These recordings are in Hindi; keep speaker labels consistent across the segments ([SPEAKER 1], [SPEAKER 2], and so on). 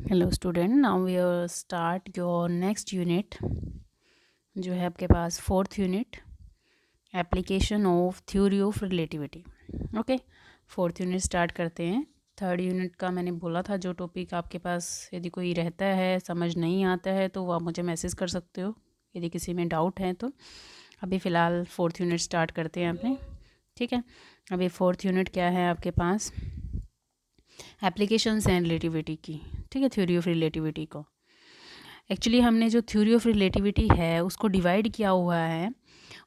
[SPEAKER 1] Hello student, now we start your next unit जो है आपके पास fourth unit, application of theory of relativity. Okay, fourth unit start करते हैं। थर्ड यूनिट का मैंने बोला था जो टॉपिक आपके पास यदि कोई रहता है, समझ नहीं आता है तो वो आप मुझे मैसेज कर सकते हो यदि किसी में डाउट है तो। अभी फ़िलहाल फोर्थ यूनिट स्टार्ट करते हैं अपने। ठीक है, अभी फोर्थ यूनिट क्या है आपके पास, एप्लीकेशंस हैं रिलेटिविटी की। ठीक है, थ्योरी ऑफ रिलेटिविटी को एक्चुअली हमने जो थ्योरी ऑफ रिलेटिविटी है उसको डिवाइड किया हुआ है।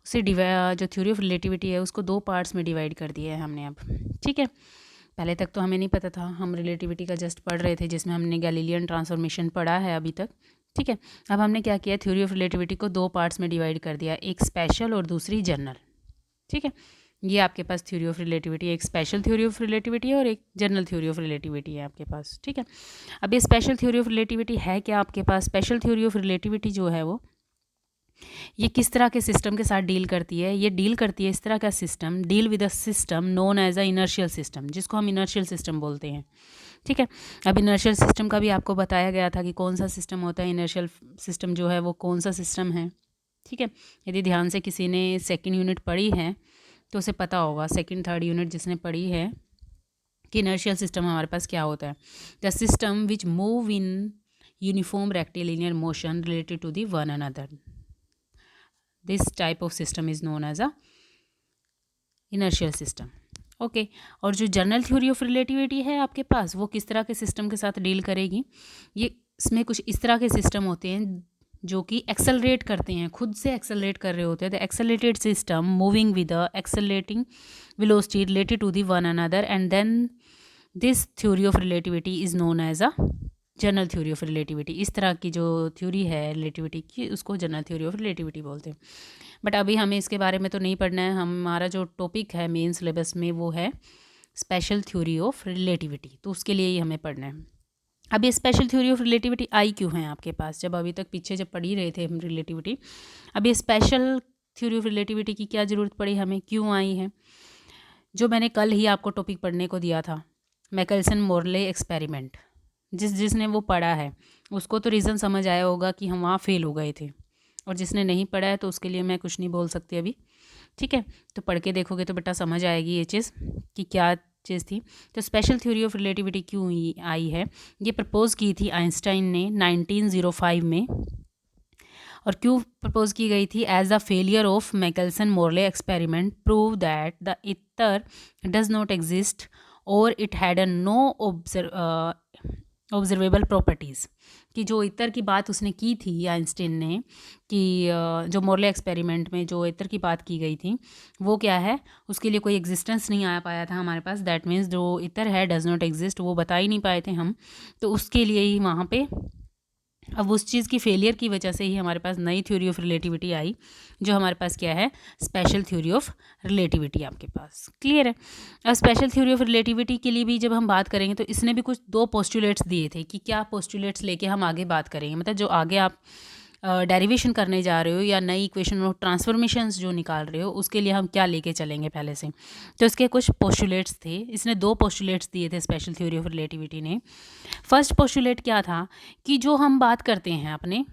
[SPEAKER 1] उसे जो थ्योरी ऑफ रिलेटिविटी है उसको दो पार्ट्स में डिवाइड कर दिया है हमने अब। ठीक है, पहले तक तो हमें नहीं पता था, हम रिलेटिविटी का जस्ट पढ़ रहे थे जिसमें हमने गैलीलियन ट्रांसफॉर्मेशन पढ़ा है अभी तक। ठीक है, अब हमने क्या किया, थ्योरी ऑफ रिलेटिविटी को दो पार्ट्स में डिवाइड कर दिया, एक स्पेशल और दूसरी जनरल। ठीक है, ये आपके पास थ्योरी ऑफ रिलेटिविटी, एक स्पेशल थ्योरी ऑफ रिलेटिविटी है और एक जनरल थ्योरी ऑफ रिलेटिविटी है आपके पास। ठीक है, अब ये स्पेशल थ्योरी ऑफ रिलेटिविटी है क्या आपके पास, स्पेशल थ्योरी ऑफ रिलेटिविटी जो है वो ये किस तरह के सिस्टम के साथ डील करती है, ये डील करती है इस तरह का system, deal with a system known as a inertial system, जिसको हम इनर्शियल सिस्टम बोलते हैं। ठीक है, अब इनर्शियल सिस्टम का भी आपको बताया गया था कि कौन सा सिस्टम होता है, इनर्शियल सिस्टम जो है वो कौन सा सिस्टम है। ठीक है, यदि ध्यान से किसी ने सेकेंड यूनिट पढ़ी है तो उसे पता होगा, सेकेंड थर्ड यूनिट जिसने पढ़ी है, कि इनर्शियल सिस्टम हमारे पास क्या होता है, the system which move in uniform rectilinear motion related to the one another, this type of system is known as a inertial system. Okay, और जो जनरल थ्योरी ऑफ रिलेटिविटी है आपके पास वो किस तरह के सिस्टम के साथ डील करेगी, ये इसमें कुछ इस तरह के सिस्टम होते हैं जो कि एक्सेलरेट करते हैं, खुद से एक्सेलरेट कर रहे होते हैं, the accelerated system moving with the accelerating velocity related to the one another, and then this theory of relativity is known as a general theory of relativity. इस तरह की जो थ्योरी है रिलेटिविटी की उसको जनरल थ्योरी ऑफ रिलेटिविटी बोलते हैं। बट अभी हमें इसके बारे में तो नहीं पढ़ना है, हमारा जो टॉपिक है मेन सिलेबस में वो है स्पेशल थ्योरी ऑफ रिलेटिविटी, तो उसके लिए ही हमें पढ़ना है। अब ये स्पेशल थ्योरी ऑफ रिलेटिविटी आई क्यों है आपके पास, जब अभी तक पीछे जब पढ़ ही रहे थे हम रिलेटिविटी, अब ये स्पेशल थ्योरी ऑफ रिलेटिविटी की क्या ज़रूरत पड़ी हमें, क्यों आई है। जो मैंने कल ही आपको टॉपिक पढ़ने को दिया था, मैकेल्सन मोरले एक्सपेरिमेंट, जिसने वो पढ़ा है उसको तो रीज़न समझ आया होगा कि हम वहाँ फेल हो गए थे, और जिसने नहीं पढ़ा है तो उसके लिए मैं कुछ नहीं बोल सकती अभी। ठीक है, तो पढ़ के देखोगे तो बेटा समझ आएगी ये चीज़ कि क्या चीज़ थी। तो स्पेशल थ्योरी ऑफ रिलेटिविटी क्यों आई है, ये प्रपोज़ की थी आइंस्टाइन ने 1905 में। और क्यों प्रपोज की गई थी, as the failure of Michelson Morley experiment prove that the ether does not exist और it had a no observable properties, कि जो इतर की बात उसने की थी आइंस्टीन ने, कि जो मोरले एक्सपेरिमेंट में जो इतर की बात की गई थी वो क्या है, उसके लिए कोई एग्जिस्टेंस नहीं आ पाया था हमारे पास, दैट मीन्स जो इतर है डज नॉट एग्जिस्ट, वो बता ही नहीं पाए थे हम, तो उसके लिए ही वहाँ पे अब उस चीज़ की फेलियर की वजह से ही हमारे पास नई थ्योरी ऑफ रिलेटिविटी आई, जो हमारे पास क्या है, स्पेशल थ्योरी ऑफ रिलेटिविटी आपके पास। क्लियर है। अब स्पेशल थ्योरी ऑफ रिलेटिविटी के लिए भी जब हम बात करेंगे तो इसने भी कुछ दो पोस्टुलेट्स दिए थे कि क्या पोस्टुलेट्स लेके हम आगे बात करेंगे, मतलब जो आगे आप डेरिवेशन करने जा रहे हो या नई इक्वेशन ऑफ ट्रांसफॉर्मेशंस जो निकाल रहे हो उसके लिए हम क्या लेके चलेंगे पहले से, तो इसके कुछ पोस्टुलेट्स थे, इसने दो पोस्टुलेट्स दिए थे स्पेशल थ्योरी ऑफ रिलेटिविटी ने। फर्स्ट पोस्टुलेट क्या था, कि जो हम बात करते हैं अपने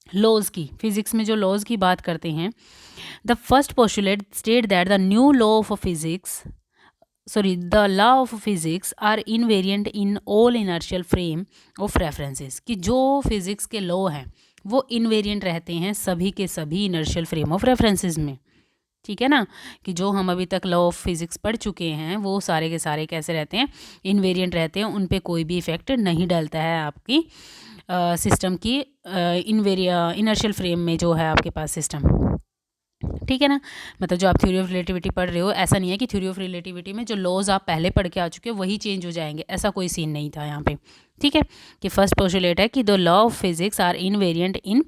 [SPEAKER 1] लॉज की, फिजिक्स में जो लॉज की बात करते हैं, the first postulate state that the new law of physics the law of physics are invariant in all inertial frame of references, कि जो फिजिक्स के लॉ हैं वो इनवेरिएंट रहते हैं सभी के सभी इनर्शियल फ्रेम ऑफ रेफरेंसेस में। ठीक है ना, कि जो हम अभी तक लॉ ऑफ फिजिक्स पढ़ चुके हैं वो सारे के सारे कैसे रहते हैं, इनवेरिएंट रहते हैं, उन पे कोई भी इफेक्ट नहीं डलता है आपकी सिस्टम की इनर्शियल फ्रेम में जो है आपके पास सिस्टम। ठीक है ना, मतलब जो आप थ्योरी ऑफ रिलेटिविटी पढ़ रहे हो, ऐसा नहीं है कि थ्योरी ऑफ रिलेटिविटी में जो लॉज आप पहले पढ़ के आ चुके हो वही चेंज हो जाएंगे, ऐसा कोई सीन नहीं था यहाँ पे। ठीक है, कि फर्स्ट पोस्टुलेट है कि the law of physics are invariant in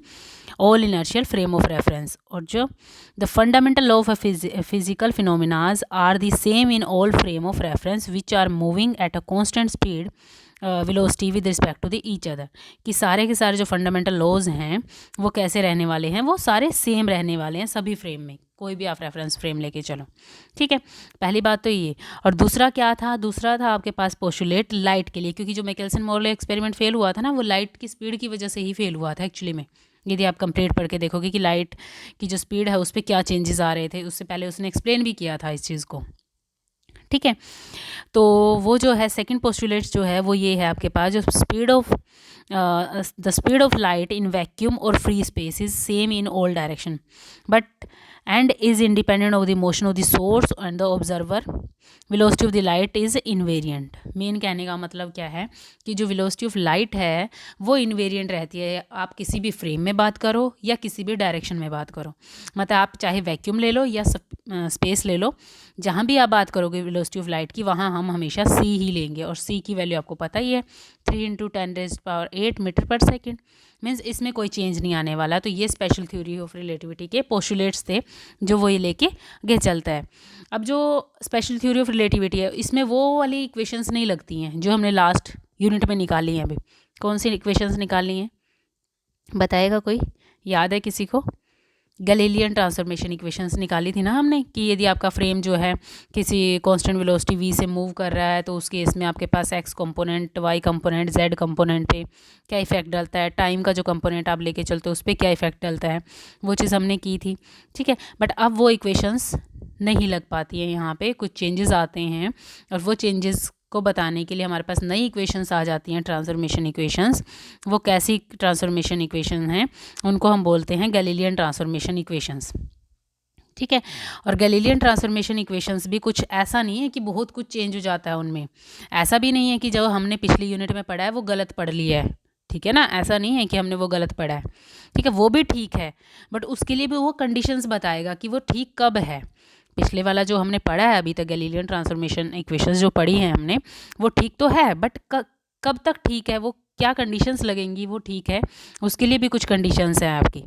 [SPEAKER 1] all inertial frame of reference, और जो the fundamental law of physical phenomenas are the same in all frame of reference which are moving at a constant speed velocity with respect to the each other, कि सारे के सारे जो फंडामेंटल लॉज हैं वो कैसे रहने वाले हैं, वो सारे सेम रहने वाले हैं सभी फ्रेम में, कोई भी आप रेफरेंस फ्रेम लेके चलो, ठीक है। पहली बात तो ये। और दूसरा क्या था, दूसरा था आपके पास पोस्टुलेट लाइट के लिए, क्योंकि जो मैकेल्सन मोरले एक्सपेरिमेंट फेल हुआ था ना, वो लाइट की स्पीड की वजह से ही फेल हुआ था एक्चुअली में। यदि आप कंप्लीट पढ़ के देखोगे कि लाइट की जो स्पीड है उस पर क्या चेंजेस आ रहे थे, उससे पहले उसने एक्सप्लेन भी किया था इस चीज़ को, ठीक है। तो वो जो है सेकंड पोस्टुलेट जो है वो ये है आपके पास, जो the speed of light in vacuum और free space is same in all direction but and is independent of the motion of the source and the observer, velocity of the light is invariant. मेन कहने का मतलब क्या है कि जो वेलोसिटी ऑफ लाइट है वो इनवेरिएंट रहती है, आप किसी भी फ्रेम में बात करो या किसी भी डायरेक्शन में बात करो, मतलब आप चाहे वैक्यूम ले लो या स्पेस ले लो, जहाँ भी आप बात करोगे वेलोसिटी ऑफ लाइट की, वहाँ हम हमेशा c ही लेंगे, और c की वैल्यू आपको पता ही है 3 × 10⁸ मीटर पर सेकेंड, मीन्स इसमें कोई चेंज नहीं आने वाला। तो ये स्पेशल थ्योरी ऑफ रिलेटिविटी के पोस्टुलेट्स थे जो वो ये लेके आगे चलता है। अब जो स्पेशल थ्योरी ऑफ रिलेटिविटी है इसमें वो वाली इक्वेशंस नहीं लगती हैं जो हमने लास्ट यूनिट में निकाली हैं। अभी कौन सी इक्वेशंस निकाली हैं बताएगा कोई, याद है किसी को? गैलीलियन ट्रांसफॉर्मेशन इक्वेशंस निकाली थी ना हमने, कि यदि आपका फ्रेम जो है किसी कांस्टेंट वेलोसिटी v से मूव कर रहा है तो उस केस में आपके पास x component, y component, z component पे क्या इफेक्ट डलता है, टाइम का जो कंपोनेंट आप लेके चलते हो उस पर क्या इफेक्ट डलता है, वो चीज़ हमने की थी, ठीक है। बट अब वो इक्वेशंस नहीं लग पाती है, यहाँ पे कुछ चेंजेस आते हैं, और वो चेंजेस को बताने के लिए हमारे पास नई इक्वेशंस आ जाती हैं, ट्रांसफॉर्मेशन इक्वेशंस। वो कैसी ट्रांसफॉर्मेशन इक्वेशन हैं, उनको हम बोलते हैं गैलीलियन ट्रांसफॉर्मेशन इक्वेशंस, ठीक है। और गैलीलियन ट्रांसफॉर्मेशन इक्वेशंस भी कुछ ऐसा नहीं है कि बहुत कुछ चेंज हो जाता है उनमें, ऐसा भी नहीं है कि जो हमने पिछली यूनिट में पढ़ा है वो गलत पढ़ लिया है, ठीक है ना, ऐसा नहीं है कि हमने वो गलत पढ़ा है, ठीक है, वो भी ठीक है, बट उसके लिए भी वो कंडीशंस बताएगा कि वो ठीक कब है। पिछले वाला जो हमने पढ़ा है अभी तक गैलीलियन ट्रांसफॉर्मेशन इक्वेशंस जो पढ़ी हैं हमने, वो ठीक तो है, बट कब तक ठीक है, वो क्या कंडीशंस लगेंगी वो ठीक है, उसके लिए भी कुछ कंडीशंस हैं आपकी,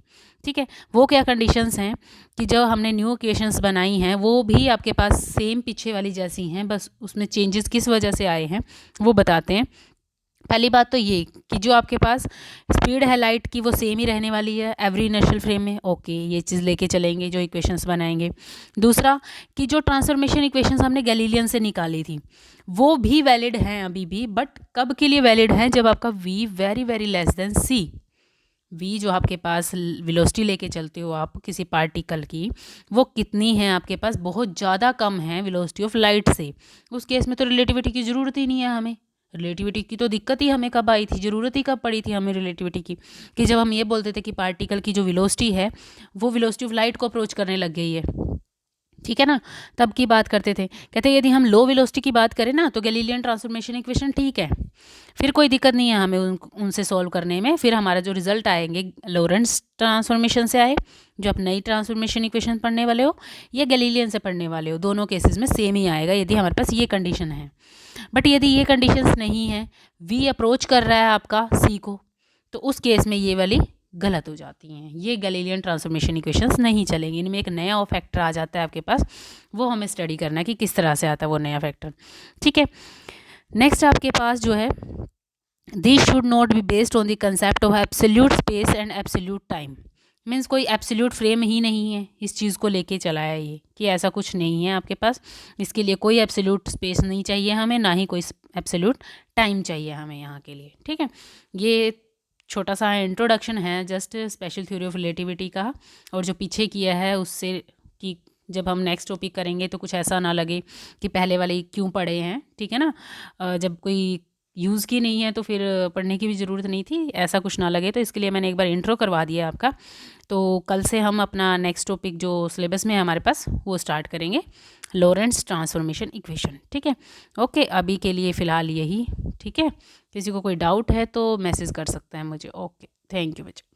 [SPEAKER 1] ठीक है। वो क्या कंडीशंस हैं कि जो हमने न्यू इक्वेशंस बनाई हैं वो भी आपके पास सेम पीछे वाली जैसी हैं, बस उसमें चेंजेस किस वजह से आए हैं वो बताते हैं। पहली बात तो ये कि जो आपके पास स्पीड है लाइट की वो सेम ही रहने वाली है एवरी इनर्शियल फ्रेम में, ओके, ये चीज़ लेके चलेंगे जो इक्वेशंस बनाएंगे। दूसरा कि जो ट्रांसफॉर्मेशन इक्वेशंस हमने गैलीलियन से निकाली थी वो भी वैलिड हैं अभी भी, बट कब के लिए वैलिड हैं, जब आपका v very very less than c, v जो आपके पास वेलोसिटी लेके चलते हो आप किसी पार्टिकल की, वो कितनी है आपके पास, बहुत ज़्यादा कम है वेलोसिटी ऑफ लाइट से, उस केस में तो रिलेटिविटी की ज़रूरत ही नहीं है हमें। रिलेटिविटी की तो दिक्कत ही हमें कब आई थी, ज़रूरत ही कब पड़ी थी हमें रिलेटिविटी की, कि जब हम ये बोलते थे कि पार्टिकल की जो वेलोसिटी है वो वेलोसिटी ऑफ लाइट को अप्रोच करने लग गई है, ठीक है ना, तब की बात करते थे। कहते यदि हम लो वेलोसिटी की बात करें ना तो गैलीलियन ट्रांसफॉर्मेशन इक्वेशन ठीक है, फिर कोई दिक्कत नहीं है हमें उनसे सॉल्व करने में, फिर हमारा जो रिजल्ट आएंगे लॉरेंट्ज ट्रांसफॉर्मेशन से आए जो आप नई ट्रांसफॉर्मेशन इक्वेशन पढ़ने वाले हो या गैलीलियन से पढ़ने वाले हो, दोनों केसेस में सेम ही आएगा यदि हमारे पास ये कंडीशन है। बट यदि ये कंडीशंस नहीं है, v अप्रोच कर रहा है आपका c को, तो उस केस में ये वाली गलत हो जाती हैं, ये गैलीलियन ट्रांसफॉर्मेशन इक्वेशंस नहीं चलेंगी, इनमें एक नया और फैक्टर आ जाता है आपके पास, वो हमें स्टडी करना है कि किस तरह से आता है वो नया फैक्टर, ठीक है। नेक्स्ट आपके पास जो है this should not be based on the concept of absolute space and absolute time, means कोई एब्सोल्यूट फ्रेम ही नहीं है, इस चीज़ को लेके चला है ये कि ऐसा कुछ नहीं है आपके पास, इसके लिए कोई एब्सोल्यूट स्पेस नहीं चाहिए हमें, ना ही कोई एब्सोल्यूट टाइम चाहिए हमें यहाँ के लिए, ठीक है। ये छोटा सा इंट्रोडक्शन है just special theory of relativity का, और जो पीछे किया है उससे कि जब हम नेक्स्ट टॉपिक करेंगे तो कुछ ऐसा ना लगे कि पहले वाले क्यों पढ़े हैं, ठीक है ना, जब कोई यूज़ की नहीं है तो फिर पढ़ने की भी ज़रूरत नहीं थी, ऐसा कुछ ना लगे, तो इसके लिए मैंने एक बार इंट्रो करवा दिया आपका। तो कल से हम अपना नेक्स्ट टॉपिक जो सिलेबस में है हमारे पास वो स्टार्ट करेंगे, लॉरेंट्ज ट्रांसफॉर्मेशन इक्वेशन, ठीक है। ओके, अभी के लिए फ़िलहाल यही, ठीक है। किसी को कोई डाउट है तो मैसेज कर सकता है मुझे। ओके, थैंक यू बच्चों।